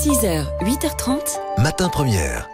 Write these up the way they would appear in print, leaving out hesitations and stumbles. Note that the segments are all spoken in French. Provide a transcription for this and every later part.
6h, 8h30. Matin Première.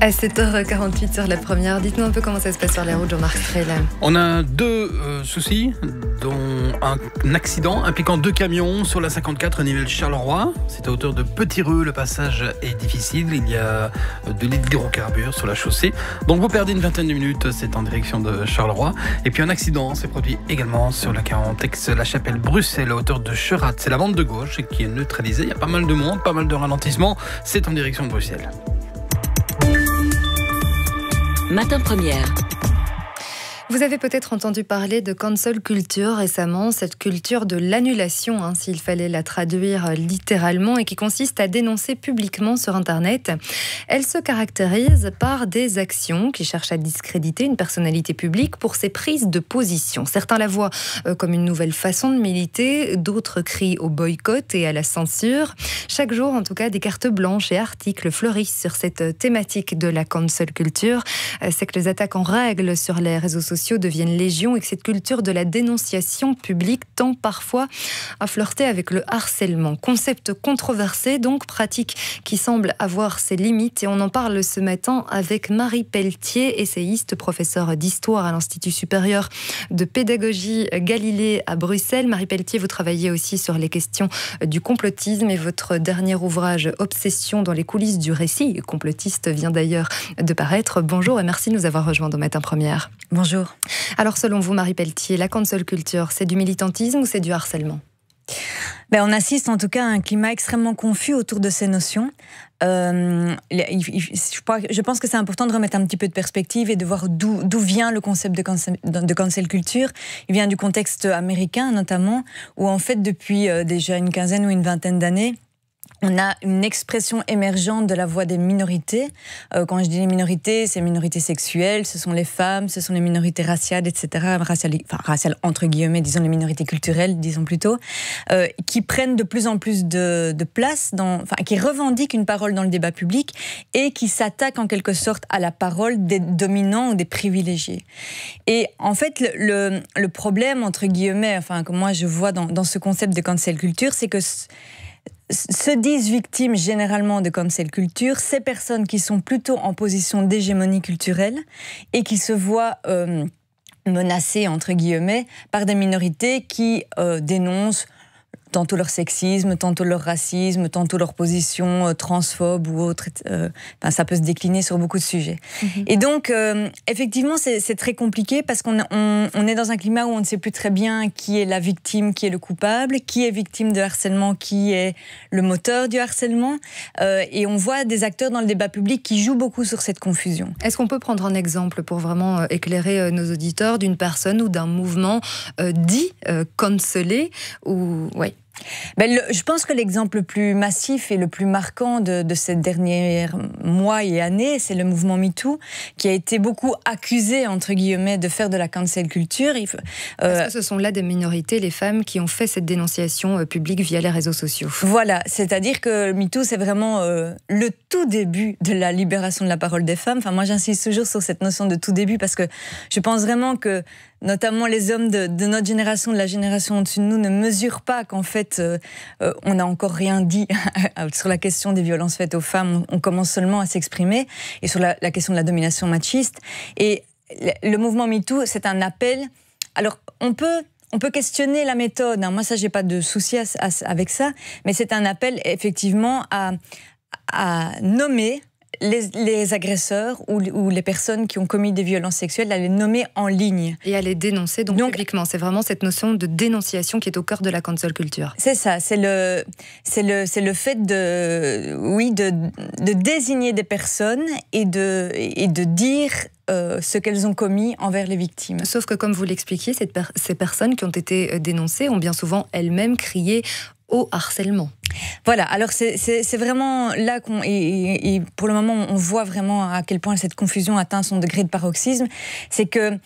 À 7h48 sur la première, dites-nous un peu comment ça se passe sur les routes, Jean-Marc Strel. On a deux soucis, dont un accident impliquant deux camions sur la 54 nivelle Charleroi. C'est à hauteur de Petit-Reux, le passage est difficile, il y a de l'hydrocarbures sur la chaussée. Donc vous perdez une vingtaine de minutes, c'est en direction de Charleroi. Et puis un accident s'est produit également sur la 40 ex-La Chapelle-Bruxelles à hauteur de Cherat. C'est la bande de gauche qui est neutralisée, il y a pas mal de monde, pas mal de ralentissements, c'est en direction de Bruxelles. Matin Première. Vous avez peut-être entendu parler de cancel culture récemment, cette culture de l'annulation, s'il fallait la traduire littéralement, et qui consiste à dénoncer publiquement sur Internet. Elle se caractérise par des actions qui cherchent à discréditer une personnalité publique pour ses prises de position. Certains la voient comme une nouvelle façon de militer, d'autres crient au boycott et à la censure. Chaque jour, en tout cas, des cartes blanches et articles fleurissent sur cette thématique de la cancel culture. C'est que les attaques en règle sur les réseaux sociaux deviennent légion et que cette culture de la dénonciation publique tend parfois à flirter avec le harcèlement. Concept controversé, donc pratique qui semble avoir ses limites, et on en parle ce matin avec Marie Pelletier, essayiste, professeure d'histoire à l'Institut supérieur de pédagogie Galilée à Bruxelles. Marie Pelletier, vous travaillez aussi sur les questions du complotisme et votre dernier ouvrage Obsession dans les coulisses du récit complotiste vient d'ailleurs de paraître. Bonjour et merci de nous avoir rejoints dans Matin Première. Bonjour. Alors selon vous, Marie Pelletier, la cancel culture, c'est du militantisme ou c'est du harcèlement ? On assiste en tout cas à un climat extrêmement confus autour de ces notions. Je pense que c'est important de remettre un petit peu de perspective et de voir d'où vient le concept de cancel culture. Il vient du contexte américain notamment, où en fait depuis déjà une quinzaine ou une vingtaine d'années, on a une expression émergente de la voix des minorités. Quand je dis les minorités, c'est les minorités sexuelles, ce sont les femmes, ce sont les minorités raciales, etc. Raciales entre guillemets, disons les minorités culturelles, disons plutôt, qui prennent de plus en plus de place, qui revendiquent une parole dans le débat public et qui s'attaquent en quelque sorte à la parole des dominants ou des privilégiés. Et en fait, le problème, entre guillemets, que moi je vois dans ce concept de cancel culture, c'est que se disent victimes généralement de cancel culture ces personnes qui sont plutôt en position d'hégémonie culturelle et qui se voient menacées, entre guillemets, par des minorités qui dénoncent tantôt leur sexisme, tantôt leur racisme, tantôt leur position transphobe ou autre. Ça peut se décliner sur beaucoup de sujets. Et donc, effectivement, c'est très compliqué parce qu'on est dans un climat où on ne sait plus très bien qui est la victime, qui est le coupable, qui est victime de harcèlement, qui est le moteur du harcèlement. Et on voit des acteurs dans le débat public qui jouent beaucoup sur cette confusion. Est-ce qu'on peut prendre un exemple pour vraiment éclairer nos auditeurs d'une personne ou d'un mouvement dit cancelé ou... Oui. Je pense que l'exemple le plus massif et le plus marquant de ces derniers mois et années, c'est le mouvement MeToo, qui a été beaucoup accusé, entre guillemets, de faire de la cancel culture. Parce que ce sont là des minorités, les femmes, qui ont fait cette dénonciation publique via les réseaux sociaux. Voilà, c'est-à-dire que MeToo, c'est vraiment le tout début de la libération de la parole des femmes. Moi, j'insiste toujours sur cette notion de tout début, parce que je pense vraiment que notamment les hommes de notre génération, de la génération au-dessus de nous, ne mesurent pas qu'en fait, on n'a encore rien dit sur la question des violences faites aux femmes. On commence seulement à s'exprimer, et sur la question de la domination machiste. Et le mouvement MeToo, c'est un appel. Alors, on peut questionner la méthode. Moi, ça, j'ai pas de souci avec ça. Mais c'est un appel, effectivement, à nommer les agresseurs ou les personnes qui ont commis des violences sexuelles, à les nommer en ligne. Et à les dénoncer donc publiquement. C'est vraiment cette notion de dénonciation qui est au cœur de la cancel culture. C'est ça, c'est le fait de désigner des personnes et de dire ce qu'elles ont commis envers les victimes. Sauf que, comme vous l'expliquiez, ces personnes qui ont été dénoncées ont bien souvent elles-mêmes crié au harcèlement. Voilà, alors c'est vraiment là et pour le moment on voit vraiment à quel point cette confusion atteint son degré de paroxysme. C'est que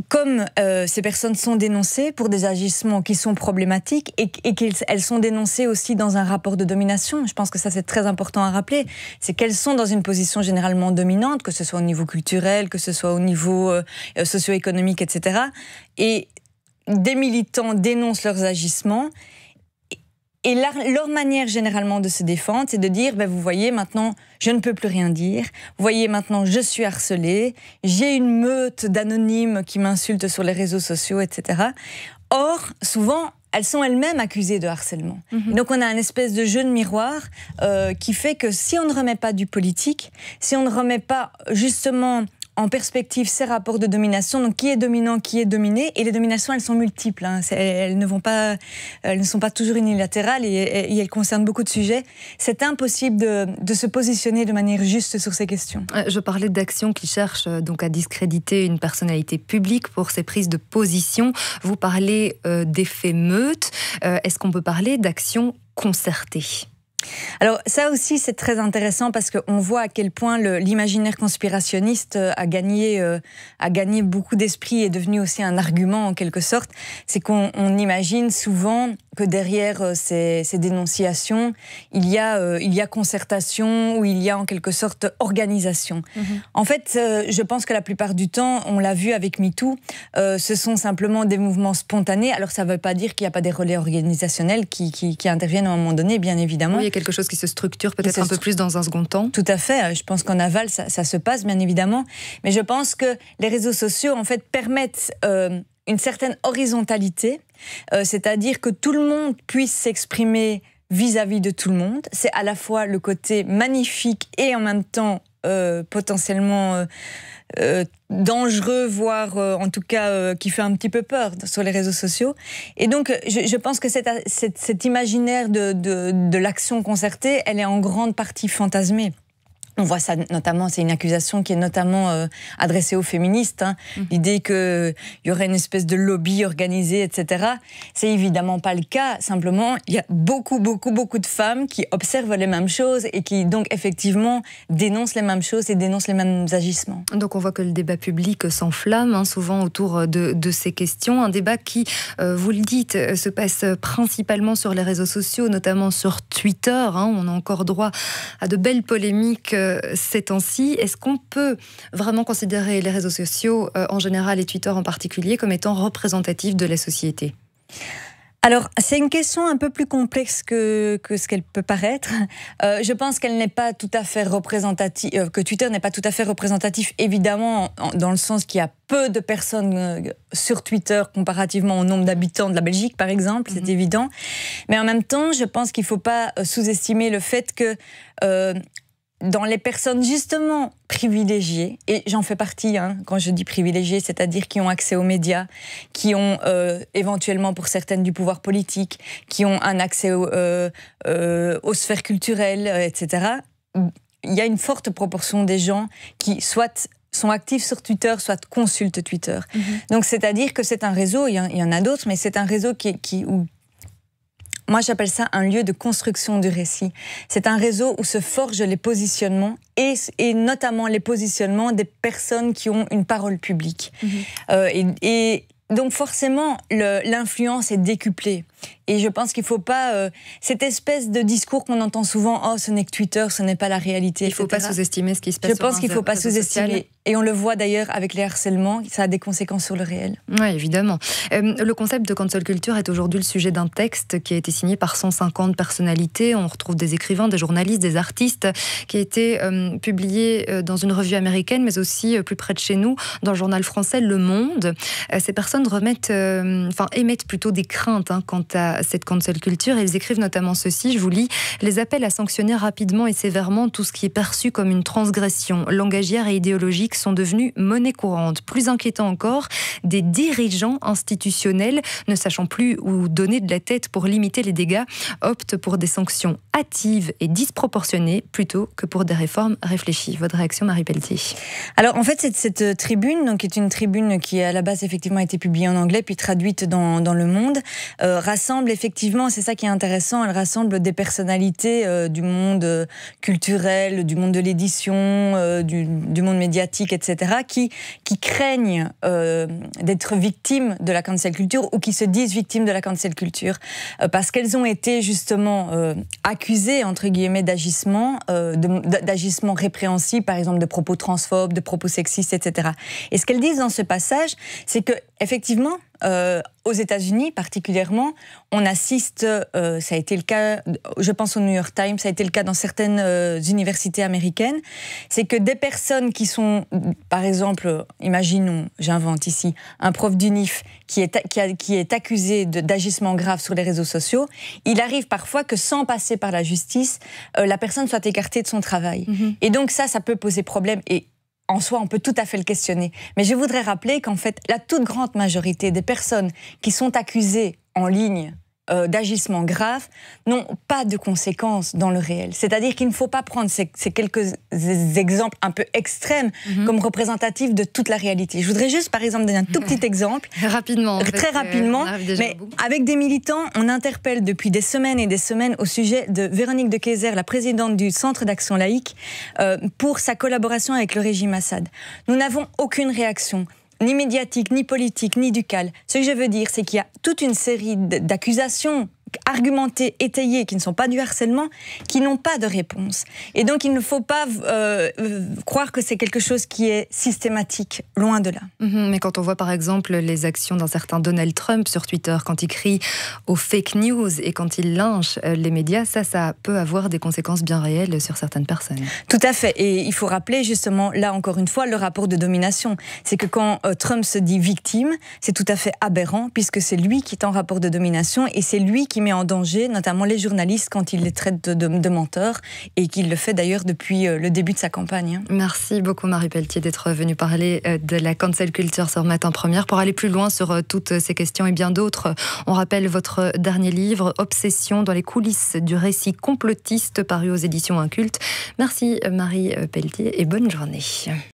comme ces personnes sont dénoncées pour des agissements qui sont problématiques et qu'elles sont dénoncées aussi dans un rapport de domination, je pense que ça c'est très important à rappeler, c'est qu'elles sont dans une position généralement dominante, que ce soit au niveau culturel, que ce soit au niveau socio-économique, etc. Et des militants dénoncent leurs agissements. Et leur manière généralement de se défendre, c'est de dire, vous voyez, maintenant, je ne peux plus rien dire. Vous voyez, maintenant, je suis harcelée. J'ai une meute d'anonymes qui m'insultent sur les réseaux sociaux, etc. Or, souvent, elles sont elles-mêmes accusées de harcèlement. Donc on a un espèce de jeu de miroir qui fait que si on ne remet pas du politique, si on ne remet pas justement en perspective ces rapports de domination, donc qui est dominant, qui est dominé, et les dominations elles sont multiples, hein. Elles ne sont pas toujours unilatérales et elles concernent beaucoup de sujets. C'est impossible de se positionner de manière juste sur ces questions. Je parlais d'actions qui cherchent donc à discréditer une personnalité publique pour ses prises de position. Vous parlez d'effet meute. Est-ce qu'on peut parler d'actions concertées ? Alors ça aussi c'est très intéressant parce qu'on voit à quel point l'imaginaire conspirationniste a gagné beaucoup d'esprit et est devenu aussi un argument en quelque sorte. C'est qu'on imagine souvent que derrière ces dénonciations, il y a concertation ou il y a en quelque sorte organisation. En fait, je pense que la plupart du temps, on l'a vu avec MeToo, ce sont simplement des mouvements spontanés. Alors ça ne veut pas dire qu'il n'y a pas des relais organisationnels qui interviennent à un moment donné, bien évidemment. Oui, il y a quelque chose qui se structure peut-être un peu plus dans un second temps. Tout à fait. Je pense qu'en aval, ça se passe, bien évidemment. Mais je pense que les réseaux sociaux, en fait, permettent une certaine horizontalité, c'est-à-dire que tout le monde puisse s'exprimer vis-à-vis de tout le monde. C'est à la fois le côté magnifique et en même temps potentiellement dangereux, voire en tout cas qui fait un petit peu peur sur les réseaux sociaux. Et donc je pense que cet imaginaire de l'action concertée, elle est en grande partie fantasmée. On voit ça notamment, c'est une accusation qui est notamment adressée aux féministes, hein. L'idée qu'il y aurait une espèce de lobby organisé, etc. C'est évidemment pas le cas. Simplement, il y a beaucoup de femmes qui observent les mêmes choses et qui donc effectivement dénoncent les mêmes choses et dénoncent les mêmes agissements. Donc on voit que le débat public s'enflamme, hein, souvent autour de ces questions. Un débat qui, vous le dites, se passe principalement sur les réseaux sociaux, notamment sur Twitter, hein. On a encore droit à de belles polémiques ces temps-ci. Est-ce qu'on peut vraiment considérer les réseaux sociaux en général et Twitter en particulier comme étant représentatifs de la société ? Alors, c'est une question un peu plus complexe que ce qu'elle peut paraître. Je pense qu'elle n'est pas tout à fait représentative, que Twitter n'est pas tout à fait représentatif, évidemment, dans le sens qu'il y a peu de personnes sur Twitter comparativement au nombre d'habitants de la Belgique, par exemple, c'est évident. Mais en même temps, je pense qu'il ne faut pas sous-estimer le fait que dans les personnes justement privilégiées, et j'en fais partie, hein, quand je dis privilégiées, c'est-à-dire qui ont accès aux médias, qui ont éventuellement pour certaines du pouvoir politique, qui ont un accès aux sphères culturelles, etc. Il y a une forte proportion des gens qui soit sont actifs sur Twitter, soit consultent Twitter. Donc c'est-à-dire que c'est un réseau, il y en a d'autres, mais c'est un réseau où moi, j'appelle ça un lieu de construction du récit. C'est un réseau où se forgent les positionnements et notamment les positionnements des personnes qui ont une parole publique. Et donc forcément, l'influence est décuplée. Et je pense qu'il ne faut pas... cette espèce de discours qu'on entend souvent, « Oh, ce n'est que Twitter, ce n'est pas la réalité », Il ne faut pas sous-estimer ce qui se passe sur Je pense qu'il ne faut pas sous-estimer. Et on le voit d'ailleurs avec les harcèlements, ça a des conséquences sur le réel. Oui, évidemment. Le concept de cancel culture est aujourd'hui le sujet d'un texte qui a été signé par 150 personnalités. On retrouve des écrivains, des journalistes, des artistes, qui a été publié dans une revue américaine, mais aussi plus près de chez nous, dans le journal français Le Monde. Ces personnes émettent plutôt des craintes quant à cette cancel culture. Ils écrivent notamment ceci, je vous lis: « Les appels à sanctionner rapidement et sévèrement tout ce qui est perçu comme une transgression langagière et idéologique sont devenus monnaie courante. Plus inquiétant encore, des dirigeants institutionnels, ne sachant plus où donner de la tête pour limiter les dégâts, optent pour des sanctions hâtives et disproportionnées plutôt que pour des réformes réfléchies. » Votre réaction, Marie Pelletier? Alors en fait, cette tribune, donc, est une tribune qui à la base effectivement a été publiée en anglais puis traduite dans Le Monde, rassemble effectivement, c'est ça qui est intéressant, elle rassemble des personnalités du monde culturel, du monde de l'édition, du monde médiatique, etc., qui craignent d'être victimes de la cancel culture ou qui se disent victimes de la cancel culture parce qu'elles ont été justement accusées, entre guillemets, d'agissements répréhensibles, par exemple de propos transphobes, de propos sexistes, etc. Et ce qu'elles disent dans ce passage, c'est que effectivement, aux États-Unis particulièrement, on assiste, ça a été le cas, je pense au New York Times, ça a été le cas dans certaines universités américaines, c'est que des personnes qui sont, par exemple, imaginons, j'invente ici, un prof d'UNIF qui est accusé d'agissement grave sur les réseaux sociaux, il arrive parfois que sans passer par la justice, la personne soit écartée de son travail. Et donc ça peut poser problème. Et en soi, on peut tout à fait le questionner. Mais je voudrais rappeler qu'en fait, la toute grande majorité des personnes qui sont accusées en ligne d'agissements graves n'ont pas de conséquences dans le réel. C'est-à-dire qu'il ne faut pas prendre ces quelques exemples un peu extrêmes comme représentatifs de toute la réalité. Je voudrais juste, par exemple, donner un tout petit exemple. Rapidement. Très rapidement. Mais avec des militants, on interpelle depuis des semaines et des semaines au sujet de Véronique de Keyser, la présidente du Centre d'action laïque, pour sa collaboration avec le régime Assad. Nous n'avons aucune réaction, ni médiatique, ni politique, ni ducale. Ce que je veux dire, c'est qu'il y a toute une série d'accusations argumentées, étayées, qui ne sont pas du harcèlement, qui n'ont pas de réponse. Et donc, il ne faut pas croire que c'est quelque chose qui est systématique, loin de là. Mais quand on voit, par exemple, les actions d'un certain Donald Trump sur Twitter, quand il crie aux fake news et quand il lynche les médias, ça peut avoir des conséquences bien réelles sur certaines personnes. Tout à fait. Et il faut rappeler, justement, là, encore une fois, le rapport de domination. C'est que quand Trump se dit victime, c'est tout à fait aberrant, puisque c'est lui qui est en rapport de domination et c'est lui qui met en danger, notamment les journalistes, quand il les traite de menteurs, et qu'il le fait d'ailleurs depuis le début de sa campagne. Merci beaucoup Marie Pelletier d'être venue parler de la cancel culture sur Matin Première. Pour aller plus loin sur toutes ces questions et bien d'autres, on rappelle votre dernier livre, Obsession dans les coulisses du récit complotiste, paru aux éditions Inculte. Merci Marie Pelletier et bonne journée.